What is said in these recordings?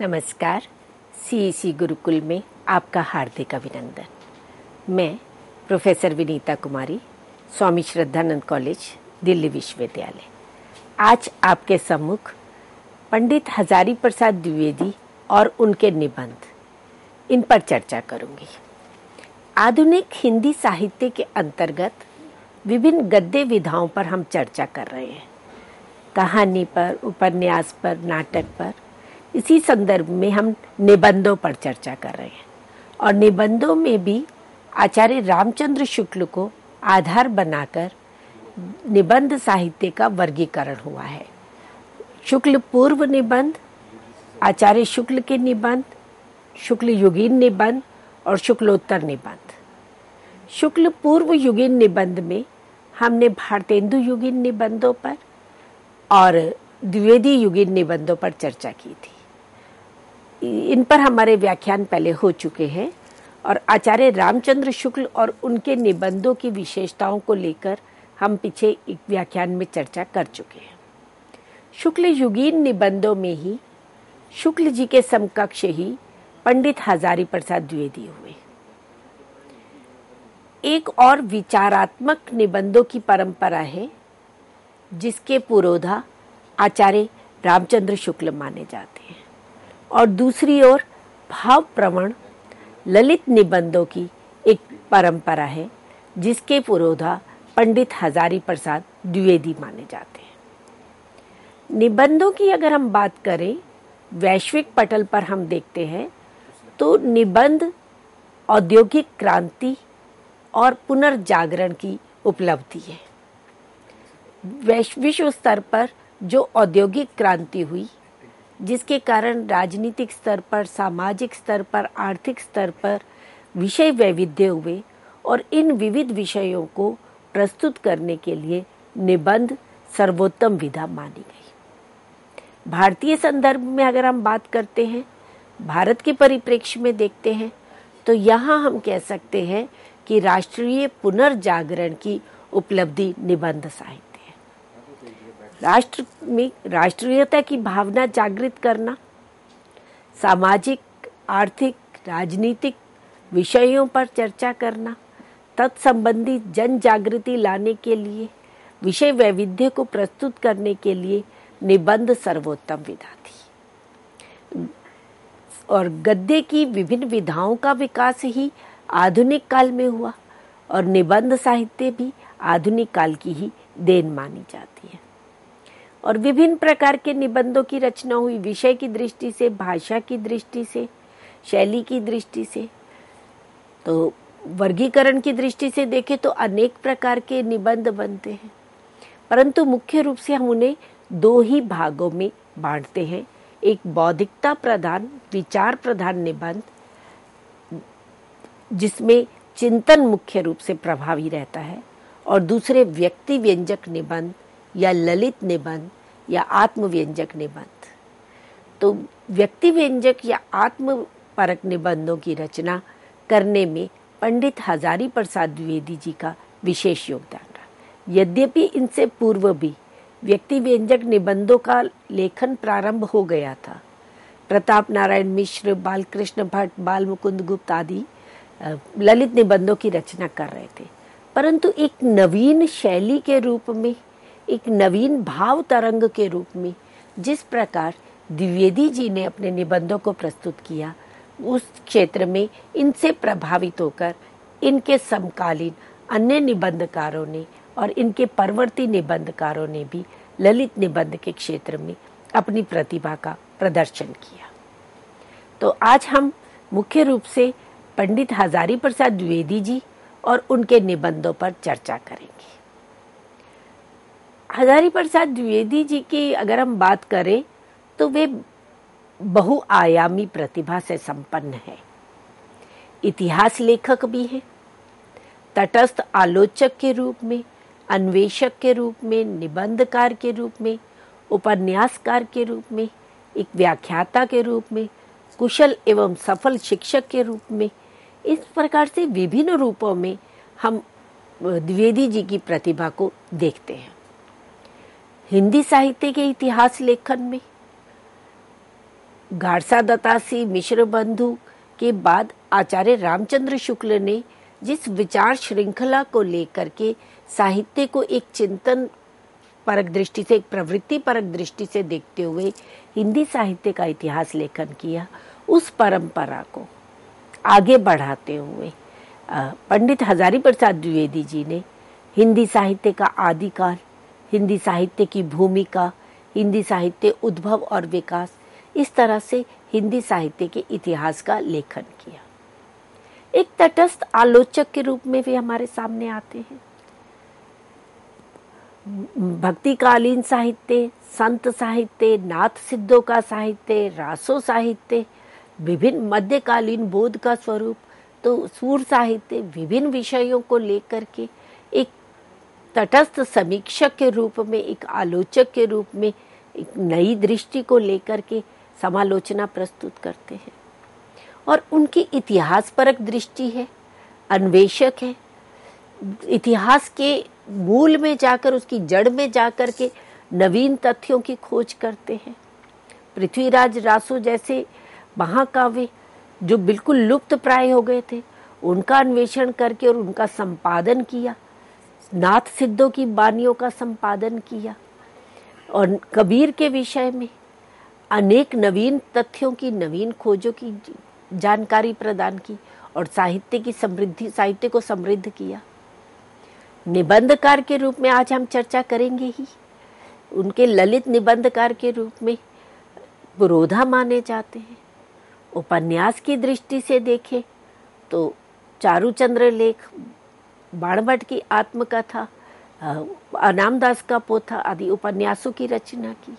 नमस्कार। सीईसी गुरुकुल में आपका हार्दिक अभिनंदन। मैं प्रोफेसर विनीता कुमारी, स्वामी श्रद्धानंद कॉलेज, दिल्ली विश्वविद्यालय, आज आपके सम्मुख पंडित हजारी प्रसाद द्विवेदी और उनके निबंध, इन पर चर्चा करूंगी। आधुनिक हिंदी साहित्य के अंतर्गत विभिन्न गद्य विधाओं पर हम चर्चा कर रहे हैं। कहानी पर, उपन्यास पर, नाटक पर। इसी संदर्भ में हम निबंधों पर चर्चा कर रहे हैं और निबंधों में भी आचार्य रामचंद्र शुक्ल को आधार बनाकर निबंध साहित्य का वर्गीकरण हुआ है। शुक्ल पूर्व निबंध, आचार्य शुक्ल के निबंध, शुक्ल युगीन निबंध और शुक्लोत्तर निबंध। शुक्ल पूर्व युगीन निबंध में हमने भारतेंदु युगीन निबंधों पर और द्विवेदी युगीन निबंधों पर चर्चा की थी। इन पर हमारे व्याख्यान पहले हो चुके हैं और आचार्य रामचंद्र शुक्ल और उनके निबंधों की विशेषताओं को लेकर हम पीछे एक व्याख्यान में चर्चा कर चुके हैं। शुक्ल युगीन निबंधों में ही शुक्ल जी के समकक्ष ही पंडित हजारी प्रसाद द्विवेदी हुए। एक और विचारात्मक निबंधों की परंपरा है जिसके पुरोधा आचार्य रामचंद्र शुक्ल माने जाते हैं और दूसरी ओर भाव प्रवण ललित निबंधों की एक परंपरा है जिसके पुरोधा पंडित हजारी प्रसाद द्विवेदी माने जाते हैं। निबंधों की अगर हम बात करें, वैश्विक पटल पर हम देखते हैं तो निबंध औद्योगिक क्रांति और पुनर्जागरण की उपलब्धि है। विश्व स्तर पर जो औद्योगिक क्रांति हुई, जिसके कारण राजनीतिक स्तर पर, सामाजिक स्तर पर, आर्थिक स्तर पर विषय वैविध्य हुए और इन विविध विषयों को प्रस्तुत करने के लिए निबंध सर्वोत्तम विधा मानी गई। भारतीय संदर्भ में अगर हम बात करते हैं, भारत के परिप्रेक्ष्य में देखते हैं तो यहाँ हम कह सकते हैं कि राष्ट्रीय पुनर्जागरण की उपलब्धि निबंध साहित्य, राष्ट्र में राष्ट्रीयता की भावना जागृत करना, सामाजिक, आर्थिक, राजनीतिक विषयों पर चर्चा करना, तत्संबंधी जन जागृति लाने के लिए, विषय वैविध्य को प्रस्तुत करने के लिए निबंध सर्वोत्तम विधा थी। और गद्य की विभिन्न विधाओं का विकास ही आधुनिक काल में हुआ और निबंध साहित्य भी आधुनिक काल की ही देन मानी जाती है। और विभिन्न प्रकार के निबंधों की रचना हुई, विषय की दृष्टि से, भाषा की दृष्टि से, शैली की दृष्टि से। तो वर्गीकरण की दृष्टि से देखें तो अनेक प्रकार के निबंध बनते हैं, परंतु मुख्य रूप से हम उन्हें दो ही भागों में बांटते हैं। एक बौद्धिकता प्रधान, विचार प्रधान निबंध, जिसमें चिंतन मुख्य रूप से प्रभावी रहता है, और दूसरे व्यक्ति व्यंजक निबंध या ललित निबंध या आत्म व्यंजक निबंध। तो व्यक्ति व्यंजक या आत्मपरक निबंधों की रचना करने में पंडित हजारी प्रसाद द्विवेदी जी का विशेष योगदान रहा। यद्यपि इनसे पूर्व भी व्यक्ति व्यंजक निबंधों का लेखन प्रारंभ हो गया था। प्रताप नारायण मिश्र, बालकृष्ण भट्ट, बाल मुकुंद गुप्त आदि ललित निबंधों की रचना कर रहे थे, परंतु एक नवीन शैली के रूप में, एक नवीन भाव तरंग के रूप में जिस प्रकार द्विवेदी जी ने अपने निबंधों को प्रस्तुत किया, उस क्षेत्र में इनसे प्रभावित होकर इनके समकालीन अन्य निबंधकारों ने और इनके परवर्ती निबंधकारों ने भी ललित निबंध के क्षेत्र में अपनी प्रतिभा का प्रदर्शन किया। तो आज हम मुख्य रूप से पंडित हजारी प्रसाद द्विवेदी जी और उनके निबंधों पर चर्चा करेंगे। हजारी प्रसाद द्विवेदी जी की अगर हम बात करें तो वे बहुआयामी प्रतिभा से संपन्न है। इतिहास लेखक भी हैं, तटस्थ आलोचक के रूप में, अन्वेषक के रूप में, निबंधकार के रूप में, उपन्यासकार के रूप में, एक व्याख्याता के रूप में, कुशल एवं सफल शिक्षक के रूप में, इस प्रकार से विभिन्न रूपों में हम द्विवेदी जी की प्रतिभा को देखते हैं। हिंदी साहित्य के इतिहास लेखन में गारसा दत्तासी मिश्र बंधु के बाद आचार्य रामचंद्र शुक्ल ने जिस विचार श्रृंखला को लेकर के साहित्य को एक चिंतन परक दृष्टि से, एक प्रवृत्ति परक दृष्टि से देखते हुए हिंदी साहित्य का इतिहास लेखन किया, उस परंपरा को आगे बढ़ाते हुए पंडित हजारी प्रसाद द्विवेदी जी ने हिंदी साहित्य का आदिकाल, हिंदी साहित्य की भूमिका, हिंदी साहित्य उद्भव और विकास, इस तरह से हिंदी साहित्य के इतिहास का लेखन किया। एक तटस्थ आलोचक के रूप में भी हमारे सामने आते हैं। भक्तिकालीन साहित्य, संत साहित्य, नाथ सिद्धों का साहित्य, रासो साहित्य, विभिन्न मध्यकालीन बोध का स्वरूप, तो सूर साहित्य, विभिन्न विषयों को लेकर के एक तटस्थ समीक्षक के रूप में, एक आलोचक के रूप में, एक नई दृष्टि को लेकर के समालोचना प्रस्तुत करते हैं। और उनकी इतिहास परक दृष्टि है, अन्वेषक है, इतिहास के मूल में जाकर, उसकी जड़ में जाकर के नवीन तथ्यों की खोज करते हैं। पृथ्वीराज रासो जैसे महाकाव्य जो बिल्कुल लुप्त प्राय हो गए थे, उनका अन्वेषण करके और उनका संपादन किया। नाथ सिद्धों की बानियों का संपादन किया और कबीर के विषय में अनेक नवीन तथ्यों की, नवीन खोजों की जानकारी प्रदान की और साहित्य को समृद्ध किया। निबंधकार के रूप में आज हम चर्चा करेंगे ही। उनके ललित निबंधकार के रूप में पुरोधा माने जाते हैं। उपन्यास की दृष्टि से देखें तो चारुचंद्र लेख, बाणभट्ट की आत्मकथा, अनामदास का पोथा आदि उपन्यासों की रचना की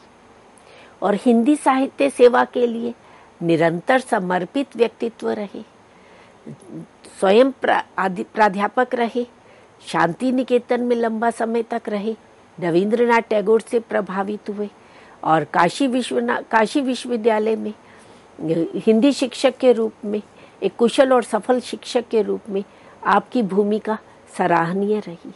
और हिंदी साहित्य सेवा के लिए निरंतर समर्पित व्यक्तित्व रहे। स्वयं प्राध्यापक रहे, शांति निकेतन में लंबा समय तक रहे, रविंद्रनाथ टैगोर से प्रभावित हुए और काशी विश्वविद्यालय में हिंदी शिक्षक के रूप में, एक कुशल और सफल शिक्षक के रूप में आपकी भूमिका सराहनीय रही।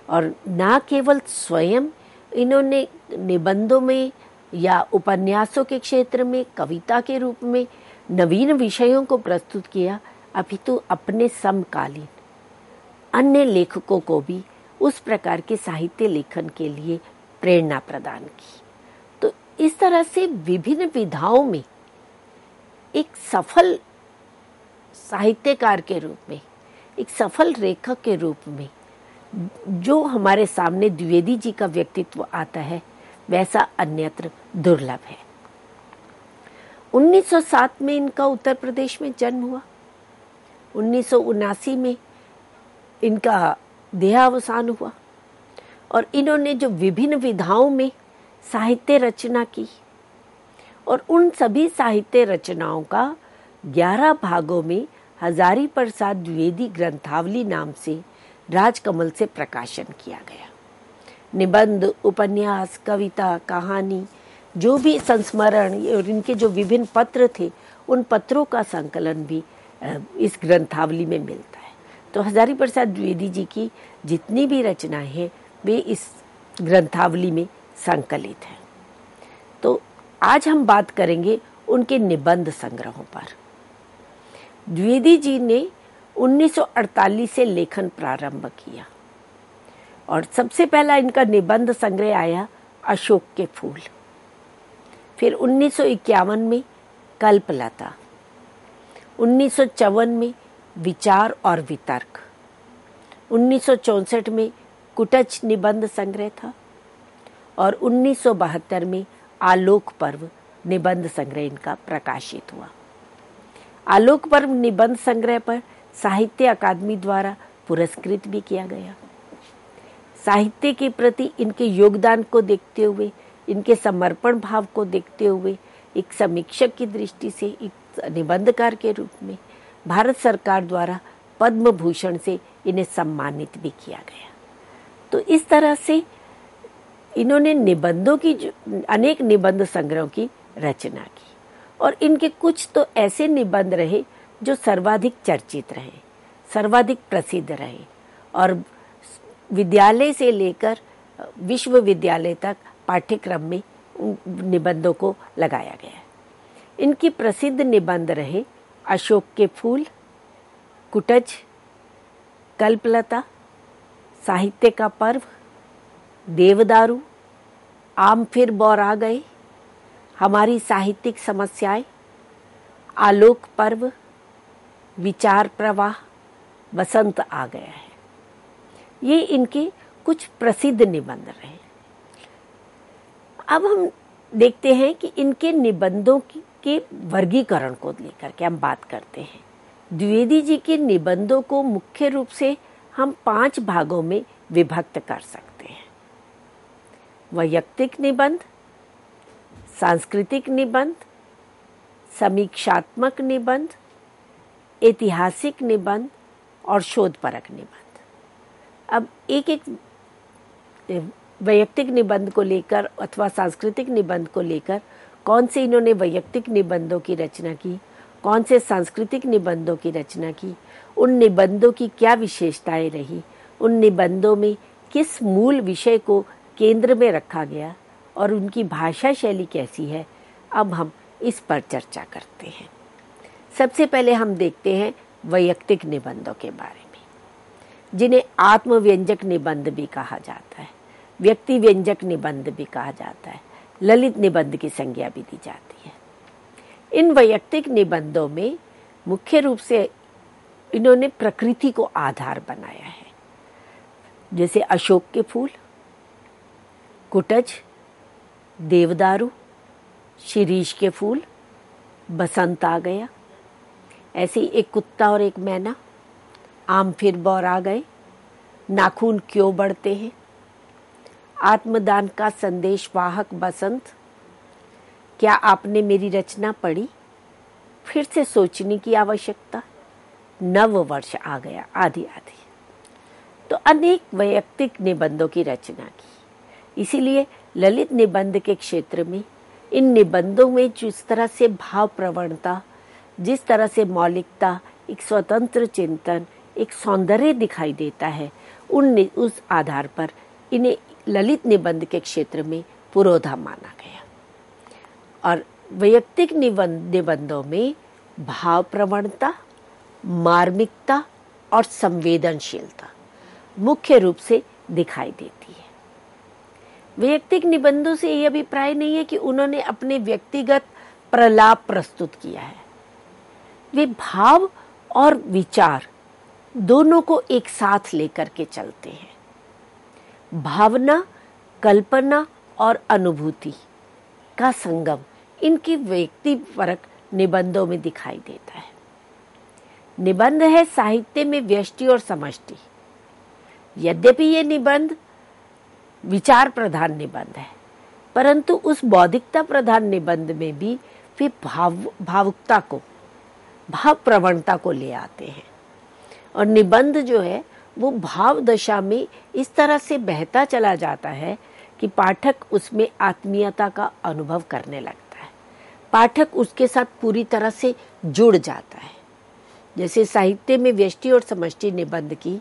और न केवल स्वयं इन्होंने निबंधों में या उपन्यासों के क्षेत्र में, कविता के रूप में नवीन विषयों को प्रस्तुत किया, अपितु अपने समकालीन अन्य लेखकों को भी उस प्रकार के साहित्य लेखन के लिए प्रेरणा प्रदान की। तो इस तरह से विभिन्न विधाओं में एक सफल साहित्यकार के रूप में, एक सफल लेखक के रूप में जो हमारे सामने द्विवेदी जी का व्यक्तित्व आता है, वैसा अन्यत्र दुर्लभ है। 1907 में इनका उत्तर प्रदेश में जन्म हुआ। 1979 में इनका देहावसान हुआ और इन्होंने जो विभिन्न विधाओं में साहित्य रचना की और उन सभी साहित्य रचनाओं का 11 भागों में हजारी प्रसाद द्विवेदी ग्रंथावली नाम से राजकमल से प्रकाशन किया गया। निबंध, उपन्यास, कविता, कहानी, जो भी संस्मरण और इनके जो विभिन्न पत्र थे, उन पत्रों का संकलन भी इस ग्रंथावली में मिलता है। तो हजारी प्रसाद द्विवेदी जी की जितनी भी रचनाएं हैं वे इस ग्रंथावली में संकलित हैं। तो आज हम बात करेंगे उनके निबंध संग्रहों पर। द्विवेदी जी ने 1948 से लेखन प्रारंभ किया और सबसे पहला इनका निबंध संग्रह आया अशोक के फूल। फिर 1951 में कल्पलता, 1954 में विचार और वितर्क, 1964 में कुटच निबंध संग्रह था और 1972 में आलोक पर्व निबंध संग्रह इनका प्रकाशित हुआ। आलोक पर्व निबंध संग्रह पर साहित्य अकादमी द्वारा पुरस्कृत भी किया गया। साहित्य के प्रति इनके योगदान को देखते हुए, इनके समर्पण भाव को देखते हुए, एक समीक्षक की दृष्टि से, एक निबंधकार के रूप में भारत सरकार द्वारा पद्म भूषण से इन्हें सम्मानित भी किया गया। तो इस तरह से इन्होंने निबंधों की अनेक निबंध संग्रहों की रचना की और इनके कुछ तो ऐसे निबंध रहे जो सर्वाधिक चर्चित रहे, सर्वाधिक प्रसिद्ध रहे और विद्यालय से लेकर विश्वविद्यालय तक पाठ्यक्रम में निबंधों को लगाया गया। इनकी प्रसिद्ध निबंध रहे अशोक के फूल, कुटज, कल्पलता, साहित्य का पर्व, देवदारू, आम फिर बौरा गए, हमारी साहित्यिक समस्याएं, आलोक पर्व, विचार प्रवाह, बसंत आ गया है। ये इनके कुछ प्रसिद्ध निबंध रहे। अब हम देखते हैं कि इनके निबंधों के वर्गीकरण को लेकर के हम बात करते हैं। द्विवेदी जी के निबंधों को मुख्य रूप से हम 5 भागों में विभक्त कर सकते हैं। वैयक्तिक निबंध, सांस्कृतिक निबंध, समीक्षात्मक निबंध, ऐतिहासिक निबंध और शोधपरक निबंध। अब एक एक वैयक्तिक निबंध को लेकर अथवा सांस्कृतिक निबंध को लेकर कौन से इन्होंने वैयक्तिक निबंधों की रचना की, कौन से सांस्कृतिक निबंधों की रचना की, उन निबंधों की क्या विशेषताएं रही, उन निबंधों में किस मूल विषय को केंद्र में रखा गया और उनकी भाषा शैली कैसी है, अब हम इस पर चर्चा करते हैं। सबसे पहले हम देखते हैं वैयक्तिक निबंधों के बारे में, जिन्हें आत्मव्यंजक निबंध भी कहा जाता है, व्यक्ति व्यंजक निबंध भी कहा जाता है, ललित निबंध की संज्ञा भी दी जाती है। इन वैयक्तिक निबंधों में मुख्य रूप से इन्होंने प्रकृति को आधार बनाया है, जैसे अशोक के फूल, कुटज, देवदारू, शिरीष के फूल, बसंत आ गया, ऐसे एक कुत्ता और एक मैना, आम फिर बौरा गए, नाखून क्यों बढ़ते हैं, आत्मदान का संदेश वाहक बसंत, क्या आपने मेरी रचना पढ़ी, फिर से सोचने की आवश्यकता, नव वर्ष आ गया, आदि आदि। तो अनेक वैयक्तिक निबंधों की रचना की। इसीलिए ललित निबंध के क्षेत्र में इन निबंधों में जिस तरह से भाव प्रवणता, जिस तरह से मौलिकता, एक स्वतंत्र चिंतन, एक सौंदर्य दिखाई देता है, उस आधार पर इन्हें ललित निबंध के क्षेत्र में पुरोधा माना गया। और वैयक्तिक निबंधों में भाव प्रवणता, मार्मिकता और संवेदनशीलता मुख्य रूप से दिखाई देती है। वैयक्तिक निबंधों से यह अभिप्राय नहीं है कि उन्होंने अपने व्यक्तिगत प्रलाप प्रस्तुत किया है, वे भाव और विचार दोनों को एक साथ लेकर के चलते हैं। भावना, कल्पना और अनुभूति का संगम इनकी व्यक्तिपरक निबंधों में दिखाई देता है। निबंध है साहित्य में व्यष्टि और समष्टि। यद्यपि ये निबंध विचार प्रधान निबंध है, परंतु उस बौद्धिकता प्रधान निबंध में भी वे भावुकता को, भाव प्रवणता को ले आते हैं। और निबंध जो है वो भाव दशा में इस तरह से बहता चला जाता है कि पाठक उसमें आत्मीयता का अनुभव करने लगता है, पाठक उसके साथ पूरी तरह से जुड़ जाता है। जैसे साहित्य में व्यष्टि और समष्टि निबंध की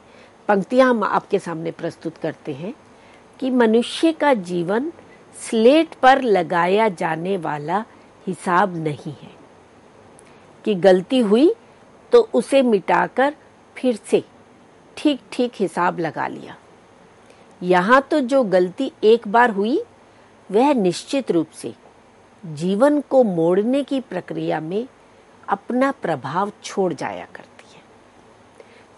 पंक्तियां हम आपके सामने प्रस्तुत करते हैं कि मनुष्य का जीवन स्लेट पर लगाया जाने वाला हिसाब नहीं है, कि गलती हुई तो उसे मिटाकर फिर से ठीक ठीक हिसाब लगा लिया। यहाँ तो जो गलती एक बार हुई वह निश्चित रूप से जीवन को मोड़ने की प्रक्रिया में अपना प्रभाव छोड़ जाया करती है।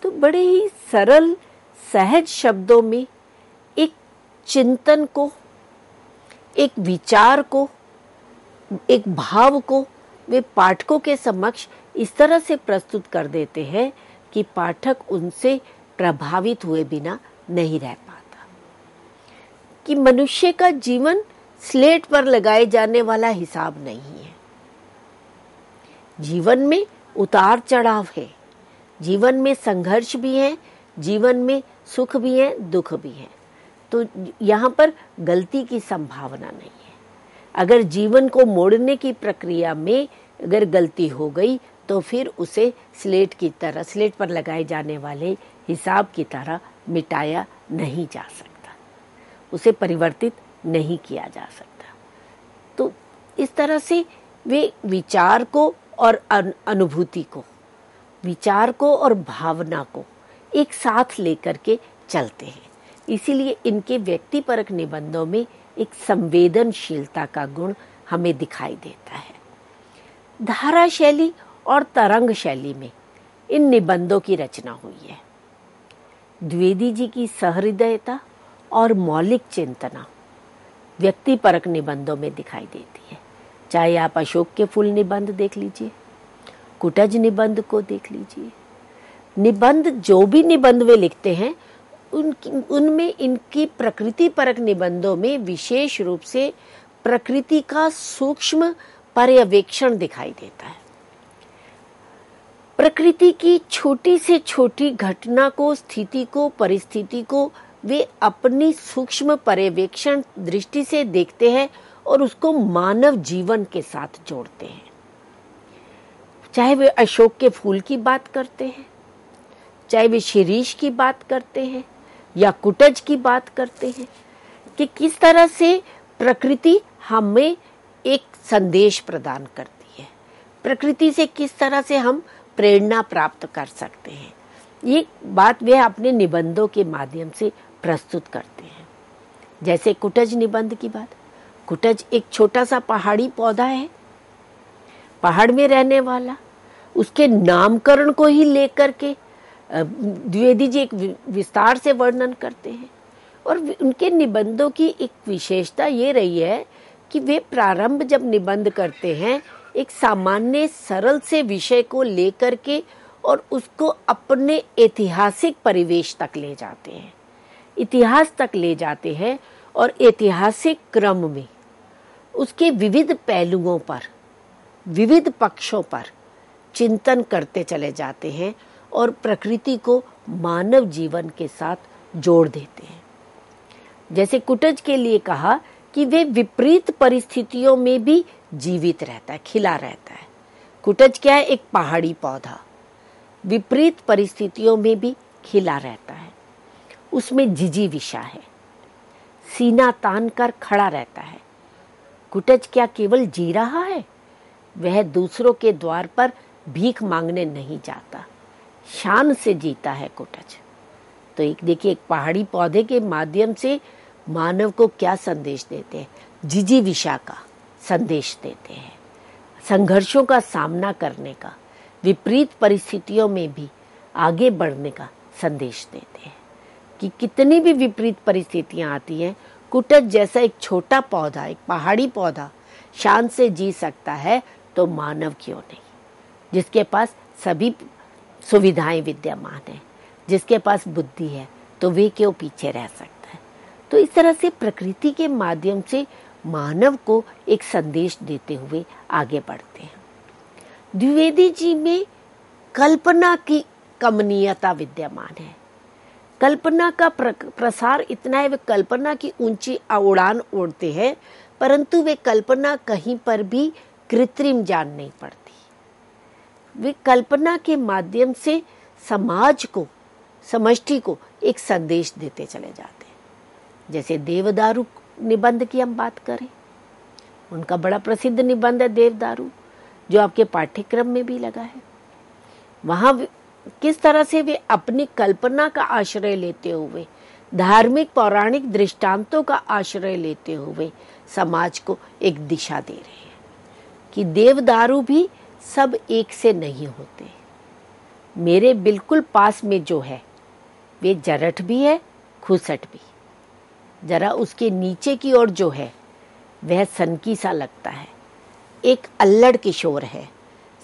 तो बड़े ही सरल सहज शब्दों में एक चिंतन को, एक विचार को, एक भाव को वे पाठकों के समक्ष इस तरह से प्रस्तुत कर देते हैं कि पाठक उनसे प्रभावित हुए बिना नहीं रह पाता। कि मनुष्य का जीवन स्लेट पर लगाए जाने वाला हिसाब नहीं है। जीवन में उतार चढ़ाव है, जीवन में संघर्ष भी है, जीवन में सुख भी है, दुख भी है। तो यहाँ पर गलती की संभावना नहीं है। अगर जीवन को मोड़ने की प्रक्रिया में अगर गलती हो गई तो फिर उसे स्लेट की तरह, स्लेट पर लगाए जाने वाले हिसाब की तरह मिटाया नहीं जा सकता, उसे परिवर्तित नहीं किया जा सकता। तो इस तरह से वे विचार को और अनुभूति को, विचार को और भावना को एक साथ लेकर के चलते हैं। इसीलिए इनके व्यक्तिपरक निबंधों में एक संवेदनशीलता का गुण हमें दिखाई देता है। धारा शैली और तरंग शैली में इन निबंधों की रचना हुई है। द्विवेदी जी की सहृदयता और मौलिक चिंतना व्यक्तिपरक निबंधों में दिखाई देती है। चाहे आप अशोक के फूल निबंध देख लीजिए, कुटज निबंध को देख लीजिए, निबंध जो भी निबंध वे लिखते हैं उनमें इनकी प्रकृति परक निबंधों में विशेष रूप से प्रकृति का सूक्ष्म पर्यवेक्षण दिखाई देता है। प्रकृति की छोटी से छोटी घटना को, स्थिति को, परिस्थिति को वे अपनी सूक्ष्म पर्यवेक्षण दृष्टि से देखते हैं और उसको मानव जीवन के साथ जोड़ते हैं। चाहे वे अशोक के फूल की बात करते हैं, चाहे वे शिरीष की बात करते हैं या कुटज की बात करते हैं, कि किस तरह से प्रकृति हमें एक संदेश प्रदान करती है, प्रकृति से किस तरह से हम प्रेरणा प्राप्त कर सकते हैं। ये बात वे अपने निबंधों के माध्यम से प्रस्तुत करते हैं। जैसे कुटज निबंध की बात, कुटज एक छोटा सा पहाड़ी पौधा है, पहाड़ में रहने वाला। उसके नामकरण को ही लेकर के द्विवेदी जी एक विस्तार से वर्णन करते हैं। और उनके निबंधों की एक विशेषता ये रही है कि वे प्रारंभ जब निबंध करते हैं एक सामान्य सरल से विषय को लेकर के और उसको अपने ऐतिहासिक परिवेश तक ले जाते हैं, इतिहास तक ले जाते हैं और ऐतिहासिक क्रम में उसके विविध पहलुओं पर, विविध पक्षों पर चिंतन करते चले जाते हैं और प्रकृति को मानव जीवन के साथ जोड़ देते हैं। जैसे कुटज के लिए कहा कि वे विपरीत परिस्थितियों में भी जीवित रहता है, खिला रहता है। कुटज क्या है? एक पहाड़ी पौधा विपरीत परिस्थितियों में भी खिला रहता है। उसमें जिजीविषा है, सीना तान कर खड़ा रहता है। कुटज क्या केवल जी रहा है? वह दूसरों के द्वार पर भीख मांगने नहीं जाता, शान से जीता है कुटज। तो एक देखिए, एक पहाड़ी पौधे के माध्यम से मानव को क्या संदेश देते हैं? जिजीविषा का संदेश देते हैं, संघर्षों का सामना करने का, विपरीत परिस्थितियों में भी आगे बढ़ने का संदेश देते हैं। कि कितनी भी विपरीत परिस्थितियां आती हैं, कुटज जैसा एक छोटा पौधा, एक पहाड़ी पौधा शान से जी सकता है, तो मानव क्यों नहीं? जिसके पास सभी सुविधाएं विद्यमान है, जिसके पास बुद्धि है, तो वे क्यों पीछे रह सकता है? तो इस तरह से प्रकृति के माध्यम से मानव को एक संदेश देते हुए आगे बढ़ते हैं। द्विवेदी जी में कल्पना की कमनीयता विद्यमान है। कल्पना का प्रसार इतना है, वे कल्पना की ऊंची उड़ान उड़ते हैं, परंतु वे कल्पना कहीं पर भी कृत्रिम जान नहीं पड़ती। वे कल्पना के माध्यम से समाज को, समष्टि को एक संदेश देते चले जाते हैं। जैसे देवदारू निबंध की हम बात करें, उनका बड़ा प्रसिद्ध निबंध है देवदारू, जो आपके पाठ्यक्रम में भी लगा है। वहां किस तरह से वे अपनी कल्पना का आश्रय लेते हुए, धार्मिक पौराणिक दृष्टांतों का आश्रय लेते हुए समाज को एक दिशा दे रहे हैं कि देवदारू भी सब एक से नहीं होते। मेरे बिल्कुल पास में जो है वे जरठ भी है, खुसट भी। जरा उसके नीचे की ओर जो है वह सनकी सा लगता है, एक अल्लड़ किशोर है,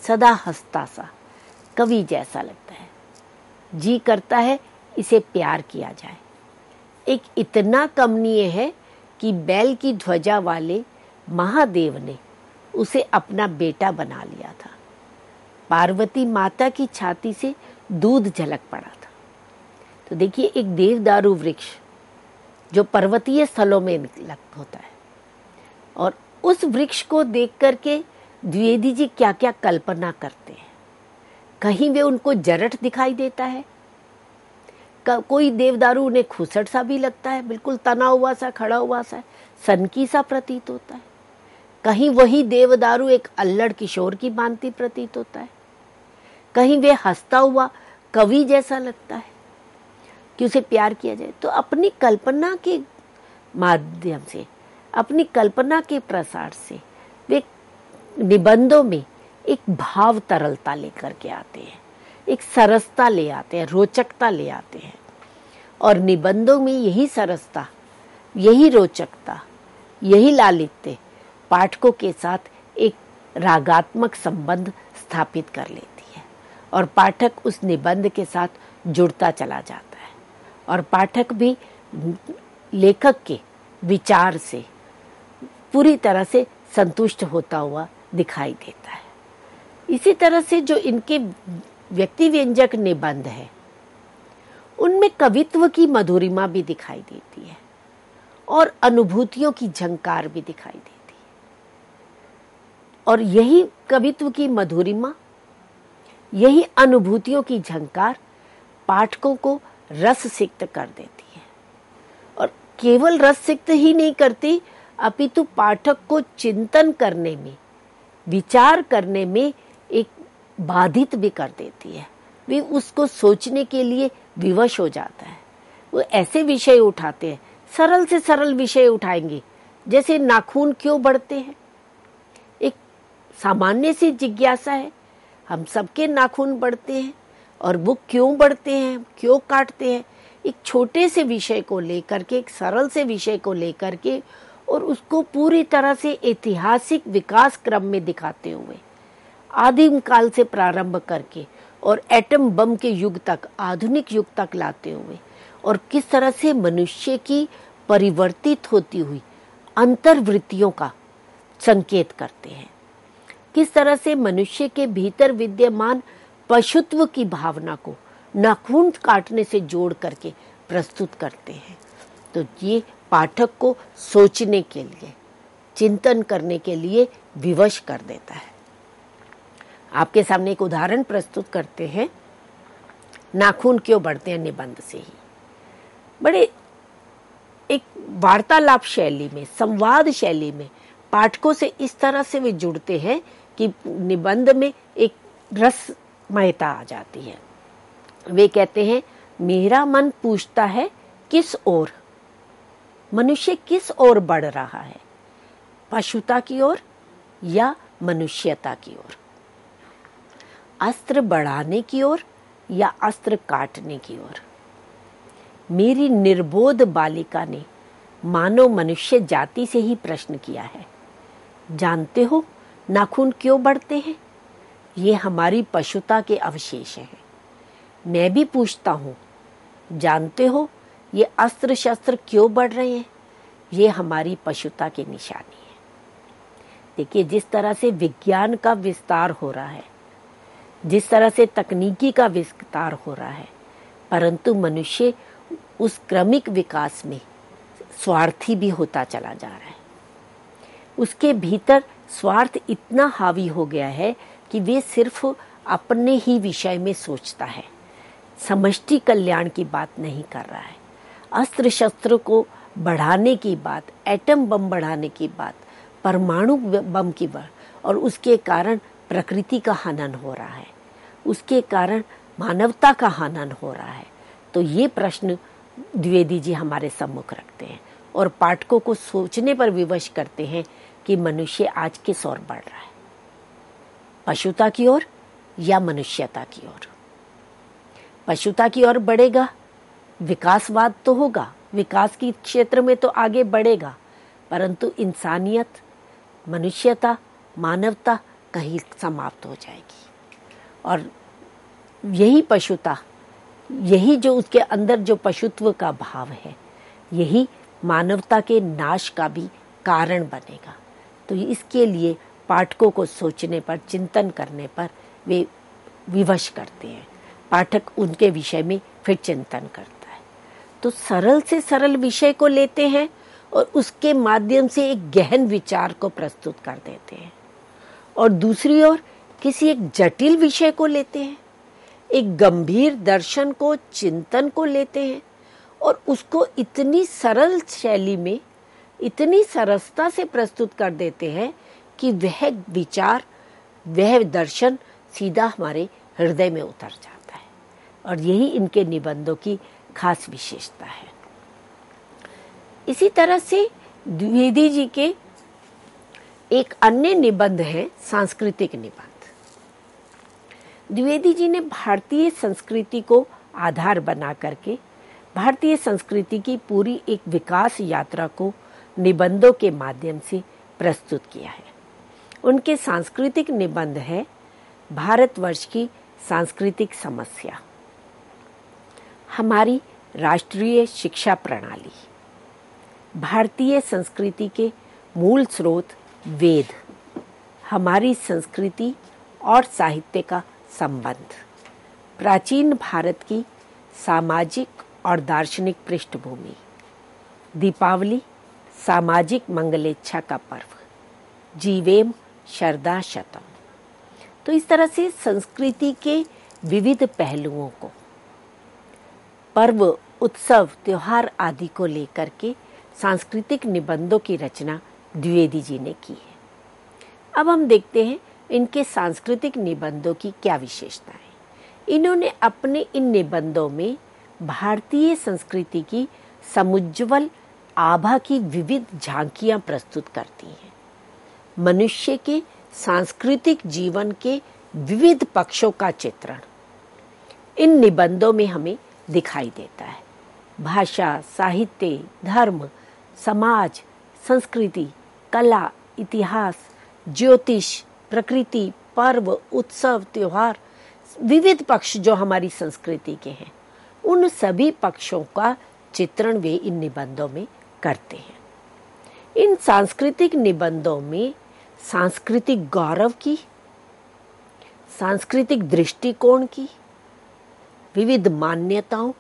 सदा हंसता सा, कवि जैसा लगता है। जी करता है इसे प्यार किया जाए। एक इतना कमनीय है कि बैल की ध्वजा वाले महादेव ने उसे अपना बेटा बना लिया था। पार्वती माता की छाती से दूध झलक पड़ा था। तो देखिए, एक देवदारू वृक्ष जो पर्वतीय स्थलों में होता है, और उस वृक्ष को देख करके द्विवेदी जी क्या क्या कल्पना करते हैं। कहीं वे उनको जरठ दिखाई देता है, कोई देवदारू उन्हें खुसट सा भी लगता है, बिल्कुल तना हुआ सा, खड़ा हुआ सा, सनकी सा प्रतीत होता है। कहीं वही देवदारू एक अल्लड़ किशोर की भांति प्रतीत होता है, कहीं वे हंसता हुआ कवि जैसा लगता है कि उसे प्यार किया जाए। तो अपनी कल्पना के माध्यम से, अपनी कल्पना के प्रसार से वे निबंधों में एक भाव तरलता लेकर के आते हैं, एक सरसता ले आते हैं, रोचकता ले आते हैं। और निबंधों में यही सरसता, यही रोचकता, यही लालित्य पाठकों के साथ एक रागात्मक संबंध स्थापित कर लेती है और पाठक उस निबंध के साथ जुड़ता चला जाता है और पाठक भी लेखक के विचार से पूरी तरह से संतुष्ट होता हुआ दिखाई देता है। इसी तरह से जो इनके व्यक्ति व्यंजक निबंध है उनमें कवित्व की मधुरिमा भी दिखाई देती है और अनुभूतियों की झंकार भी दिखाई देती है। और यही कवित्व की मधुरिमा, यही अनुभूतियों की झंकार पाठकों को रससिक्त कर देती है और केवल रससिक्त ही नहीं करती अपितु पाठक को चिंतन करने में, विचार करने में एक बाधित भी कर देती है। वे उसको सोचने के लिए विवश हो जाता है। वो ऐसे विषय उठाते हैं, सरल से सरल विषय उठाएंगे, जैसे नाखून क्यों बढ़ते हैं। एक सामान्य सी जिज्ञासा है, हम सबके नाखून बढ़ते हैं और वो क्यों बढ़ते हैं, क्यों काटते हैं। एक छोटे से विषय को लेकर के, एक सरल से विषय को लेकर के और उसको पूरी तरह से ऐतिहासिक विकास क्रम में दिखाते हुए आदिम काल से प्रारंभ करके और एटम बम के युग तक, आधुनिक युग तक लाते हुए और किस तरह से मनुष्य की परिवर्तित होती हुई अंतर्वृत्तियों का संकेत करते हैं, किस तरह से मनुष्य के भीतर विद्यमान पशुत्व की भावना को नाखून काटने से जोड़ करके प्रस्तुत करते हैं। तो ये पाठक को सोचने के लिए, चिंतन करने के लिए विवश कर देता है। आपके सामने एक उदाहरण प्रस्तुत करते हैं, नाखून क्यों बढ़ते हैं निबंध से ही। बड़े एक वार्तालाप शैली में, संवाद शैली में पाठकों से इस तरह से वे जुड़ते हैं कि निबंध में एक रसमयता आ जाती है। वे कहते हैं, मेरा मन पूछता है किस ओर, मनुष्य किस ओर बढ़ रहा है, पशुता की ओर या मनुष्यता की ओर, अस्त्र बढ़ाने की ओर या अस्त्र काटने की ओर। मेरी निर्बोध बालिका ने मानव मनुष्य जाति से ही प्रश्न किया है, जानते हो नाखून क्यों बढ़ते हैं? ये हमारी पशुता के अवशेष हैं। मैं भी पूछता हूँ, जानते हो ये अस्त्र शस्त्र क्यों बढ़ रहे हैं? ये हमारी पशुता की निशानी है। देखिए, जिस तरह से विज्ञान का विस्तार हो रहा है, जिस तरह से तकनीकी का विस्तार हो रहा है, परंतु मनुष्य उस क्रमिक विकास में स्वार्थी भी होता चला जा रहा है। उसके भीतर स्वार्थ इतना हावी हो गया है कि वे सिर्फ अपने ही विषय में सोचता है, समष्टि कल्याण की बात नहीं कर रहा है। अस्त्र शस्त्र को बढ़ाने की बात, एटम बम बढ़ाने की बात, परमाणु बम की बात, और उसके कारण प्रकृति का हनन हो रहा है, उसके कारण मानवता का हनन हो रहा है। तो ये प्रश्न द्विवेदी जी हमारे सम्मुख रखते हैं और पाठकों को सोचने पर विवश करते हैं कि मनुष्य आज किस ओर बढ़ रहा है, पशुता की ओर या मनुष्यता की ओर। पशुता की ओर बढ़ेगा, विकासवाद तो होगा, विकास की क्षेत्र में तो आगे बढ़ेगा, परंतु इंसानियत, मनुष्यता, मानवता कहीं समाप्त हो जाएगी। और यही पशुता, यही जो उसके अंदर जो पशुत्व का भाव है, यही मानवता के नाश का भी कारण बनेगा। तो इसके लिए पाठकों को सोचने पर, चिंतन करने पर वे विवश करते हैं। पाठक उनके विषय में फिर चिंतन करता है। तो सरल से सरल विषय को लेते हैं और उसके माध्यम से एक गहन विचार को प्रस्तुत कर देते हैं, और दूसरी ओर किसी एक जटिल विषय को लेते हैं, एक गंभीर दर्शन को, चिंतन को लेते हैं और उसको इतनी सरल शैली में, इतनी सरसता से प्रस्तुत कर देते हैं कि वह विचार, वह दर्शन सीधा हमारे हृदय में उतर जाता है। और यही इनके निबंधों की खास विशेषता है। इसी तरह से द्विवेदी जी के एक अन्य निबंध है सांस्कृतिक निबंध। द्विवेदी जी ने भारतीय संस्कृति को आधार बना करके भारतीय संस्कृति की पूरी एक विकास यात्रा को निबंधों के माध्यम से प्रस्तुत किया है। उनके सांस्कृतिक निबंध है भारतवर्ष की सांस्कृतिक समस्या, हमारी राष्ट्रीय शिक्षा प्रणाली, भारतीय संस्कृति के मूल स्रोत वेद, हमारी संस्कृति और साहित्य का संबंध, प्राचीन भारत की सामाजिक और दार्शनिक पृष्ठभूमि, दीपावली सामाजिक मंगलेच्छा का पर्व, जीवेम शरदा शतम। तो इस तरह से संस्कृति के विविध पहलुओं को, पर्व, उत्सव, त्योहार आदि को लेकर के सांस्कृतिक निबंधों की रचना द्विवेदी जी ने की है। अब हम देखते हैं इनके सांस्कृतिक निबंधों की क्या विशेषता है। इन्होंने अपने इन निबंधों में भारतीय संस्कृति की समुज्ज्वल आभा की विविध झांकियां प्रस्तुत करती हैं। मनुष्य के सांस्कृतिक जीवन के विविध पक्षों का चित्रण इन निबंधों में हमें दिखाई देता है। भाषा, साहित्य, धर्म, समाज, संस्कृति, कला, इतिहास, ज्योतिष, प्रकृति, पर्व, उत्सव, त्योहार, विविध पक्ष जो हमारी संस्कृति के हैं, उन सभी पक्षों का चित्रण वे इन निबंधों में करते हैं। इन सांस्कृतिक निबंधों में सांस्कृतिक गौरव की, सांस्कृतिक दृष्टिकोण की, विविध मान्यताओं,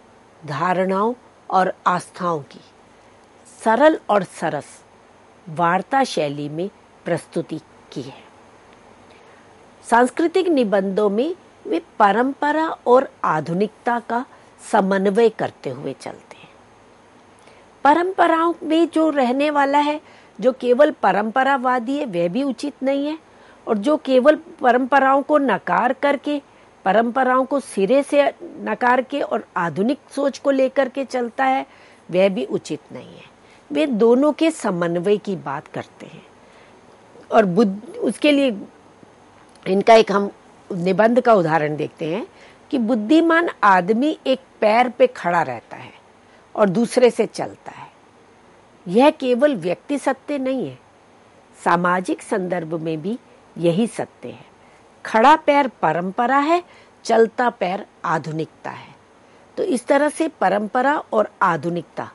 धारणाओं और आस्थाओं की सरल और सरस वार्ता शैली में प्रस्तुति की है। सांस्कृतिक निबंधों में वे परंपरा और आधुनिकता का समन्वय करते हुए चलते हैं। परंपराओं में जो रहने वाला है, जो केवल परंपरावादी है, वह भी उचित नहीं है, और जो केवल परंपराओं को नकार करके, परंपराओं को सिरे से नकार के और आधुनिक सोच को लेकर के चलता है, वह भी उचित नहीं है। वे दोनों के समन्वय की बात करते हैं। और उसके लिए इनका एक हम निबंध का उदाहरण देखते हैं कि बुद्धिमान आदमी एक पैर पे खड़ा रहता है और दूसरे से चलता है। यह केवल व्यक्ति सत्य नहीं है, सामाजिक संदर्भ में भी यही सत्य है। खड़ा पैर परंपरा है, चलता पैर आधुनिकता है। तो इस तरह से परंपरा और आधुनिकता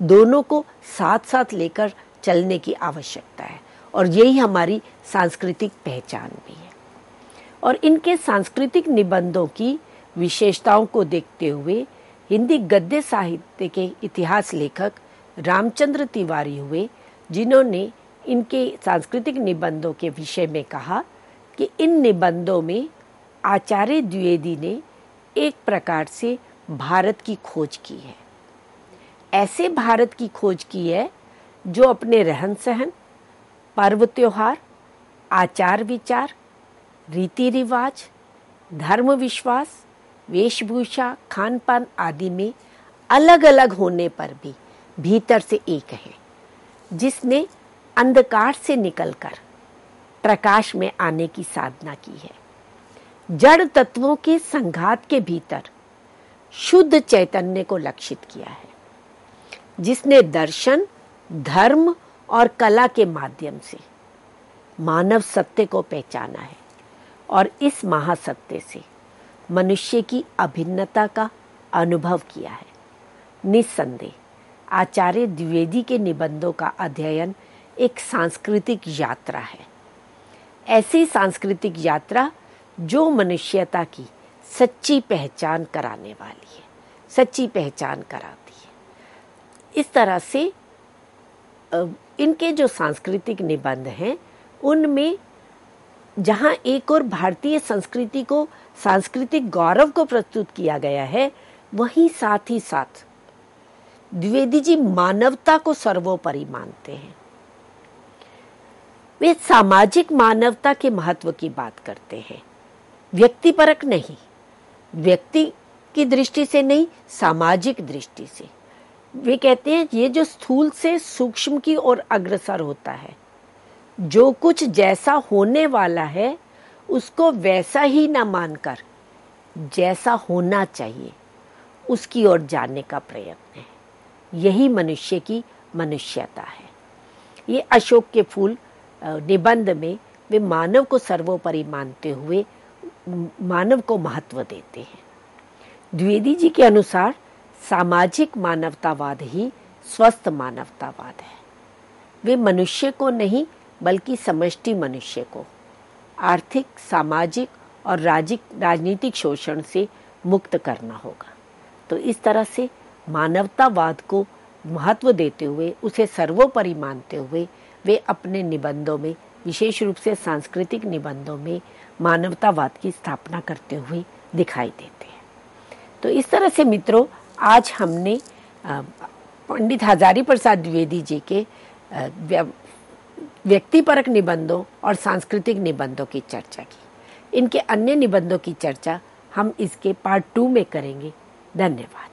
दोनों को साथ साथ लेकर चलने की आवश्यकता है, और यही हमारी सांस्कृतिक पहचान भी है। और इनके सांस्कृतिक निबंधों की विशेषताओं को देखते हुए हिंदी गद्य साहित्य के इतिहास लेखक रामचंद्र तिवारी हुए, जिन्होंने इनके सांस्कृतिक निबंधों के विषय में कहा कि इन निबंधों में आचार्य द्विवेदी ने एक प्रकार से भारत की खोज की है। ऐसे भारत की खोज की है जो अपने रहन सहन, पर्व त्योहार, आचार विचार, रीति रिवाज, धर्म विश्वास, वेशभूषा, खान पान आदि में अलग अलग होने पर भी भीतर से एक है, जिसने अंधकार से निकलकर प्रकाश में आने की साधना की है। जड़ तत्वों के संघात के भीतर शुद्ध चैतन्य को लक्षित किया है, जिसने दर्शन, धर्म और कला के माध्यम से मानव सत्य को पहचाना है, और इस महासत्य से मनुष्य की अभिन्नता का अनुभव किया है। निस्संदेह आचार्य द्विवेदी के निबंधों का अध्ययन एक सांस्कृतिक यात्रा है, ऐसी सांस्कृतिक यात्रा जो मनुष्यता की सच्ची पहचान कराने वाली है, सच्ची पहचान कराती है। इस तरह से इनके जो सांस्कृतिक निबंध हैं, उनमें जहाँ एक और भारतीय संस्कृति को, सांस्कृतिक गौरव को प्रस्तुत किया गया है, वहीं साथ ही साथ द्विवेदी जी मानवता को सर्वोपरि मानते हैं। वे सामाजिक मानवता के महत्व की बात करते हैं, व्यक्तिपरक नहीं, व्यक्ति की दृष्टि से नहीं, सामाजिक दृष्टि से। वे कहते हैं ये जो स्थूल से सूक्ष्म की ओर अग्रसर होता है, जो कुछ जैसा होने वाला है उसको वैसा ही न मानकर जैसा होना चाहिए उसकी ओर जानने का प्रयत्न है। यही मनुष्य की मनुष्यता है। ये अशोक के फूल निबंध में वे मानव को सर्वोपरि मानते हुए मानव को महत्व देते हैं। द्विवेदी जी के अनुसार सामाजिक मानवतावाद ही स्वस्थ मानवतावाद है। वे मनुष्य को नहीं बल्कि समष्टि मनुष्य को आर्थिक, सामाजिक और राजनीतिक शोषण से मुक्त करना होगा। तो इस तरह से मानवतावाद को महत्व देते हुए, उसे सर्वोपरि मानते हुए वे अपने निबंधों में, विशेष रूप से सांस्कृतिक निबंधों में मानवतावाद की स्थापना करते हुए दिखाई देते हैं। तो इस तरह से मित्रों, आज हमने पंडित हजारी प्रसाद द्विवेदी जी के व्यक्तिपरक निबंधों और सांस्कृतिक निबंधों की चर्चा की। इनके अन्य निबंधों की चर्चा हम इसके पार्ट 2 में करेंगे। धन्यवाद।